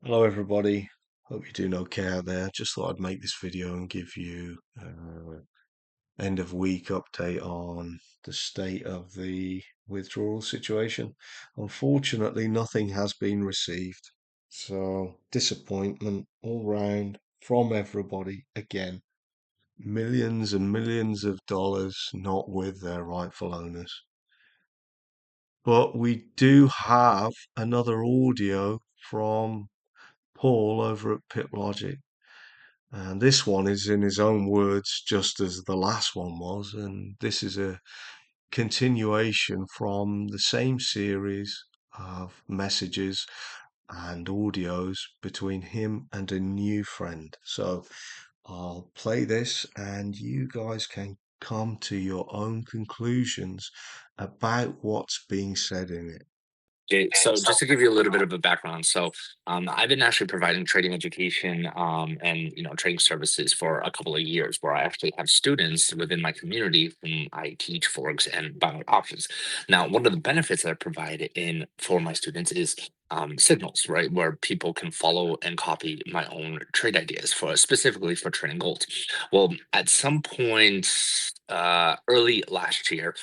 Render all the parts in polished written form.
Hello, everybody. Hope you're doing okay out there. Just thought I'd make this video and give you end of week update on the state of the withdrawal situation. Unfortunately, nothing has been received. So disappointment all round from everybody again. Millions and millions of dollars not with their rightful owners. But we do have another audio from Paul over at PIPLOGIC. And this one is in his own words, just as the last one was. And this is a continuation from the same series of messages and audios between him and a new friend. So I'll play this and you guys can come to your own conclusions about what's being said in it. Okay, so just to give you a little bit of a background, I've been actually providing trading education and trading services for a couple of years, where I actually have students within my community whom I teach forex and buy options. Now, one of the benefits that I provide in for my students is signals, right, where people can follow and copy my own trade ideas for specifically for trading gold. Well, at some point early last year,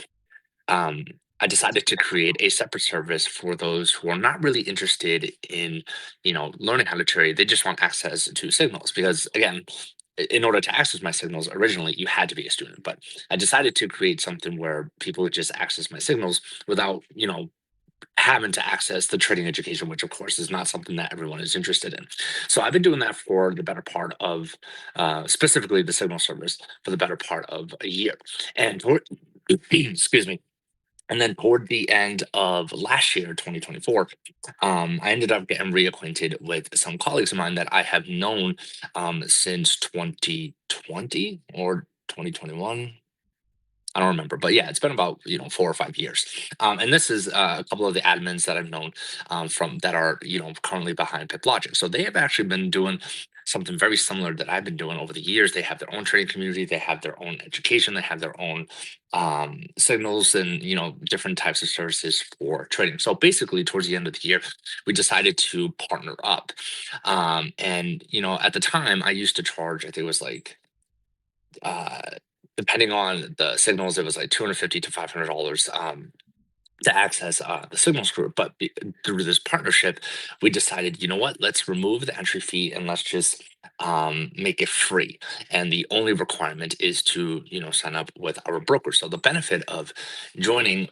um, I decided to create a separate service for those who are not really interested in, learning how to trade. They just want access to signals because, again, in order to access my signals, originally you had to be a student. But I decided to create something where people would just access my signals without, having to access the trading education, which of course is not something that everyone is interested in. So I've been doing that for the better part of, specifically the signal service, for the better part of a year. And excuse me, and then toward the end of last year, 2024, I ended up getting reacquainted with some colleagues of mine that I have known since 2020 or 2021. I don't remember, but yeah, it's been about 4 or 5 years. And this is a couple of the admins that I've known from that are currently behind PipLogic. So they have actually been doing something very similar that I've been doing over the years. They have their own trading community, they have their own education, they have their own signals, and different types of services for trading. So basically, towards the end of the year, we decided to partner up. And at the time, I used to charge, I think it was like uh depending on the signals, it was like 250 to $500 to access the signals group. But through this partnership, we decided, you know what, let's remove the entry fee and let's just make it free. And the only requirement is to, sign up with our broker. So the benefit of joining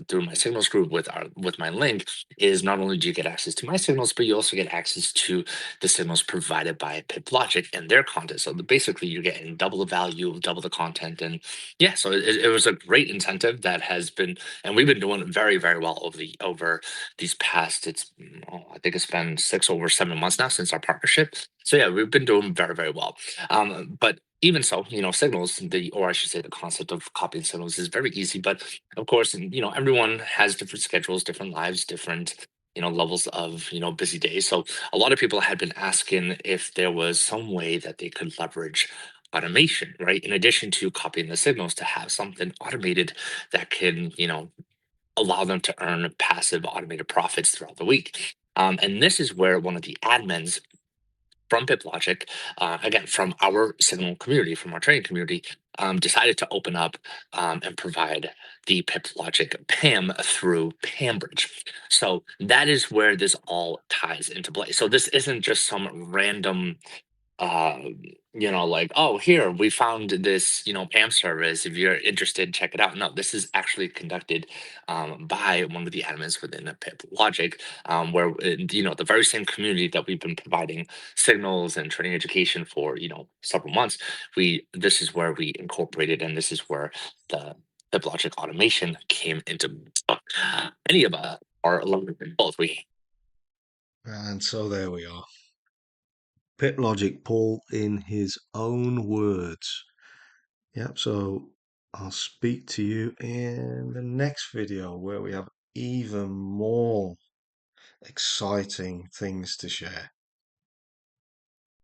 through my signals group with my link is not only do you get access to my signals, but you also get access to the signals provided by PipLogic and their content. So basically, you're getting double the value, double the content, and yeah, so it was a great incentive that has been, and we've been doing very, very well over these past. I think it's been 6 over 7 months now since our partnership. So yeah, we've been doing very, very well. But even so, signals, or I should say, the concept of copying signals is very easy. But of course, everyone has different schedules, different lives, different levels of busy days. So a lot of people had been asking if there was some way that they could leverage automation, right? In addition to copying the signals, to have something automated that can, allow them to earn passive automated profits throughout the week. And this is where one of the admins from PipLogic, again, from our signal community, from our trading community, decided to open up and provide the PipLogic PAM through PAMBridge. So that is where this all ties into play. So this isn't just some random uh, like, oh, here we found this, PAM service. If you're interested, check it out. No, this is actually conducted by one of the admins within the PIP Logic, where the very same community that we've been providing signals and trading education for several months. This is where we incorporated, and this is where the PIP Logic automation came into. So many of us are leveraging both. We And so there we are. PitLogic Paul in his own words. Yep, so I'll speak to you in the next video where we have even more exciting things to share.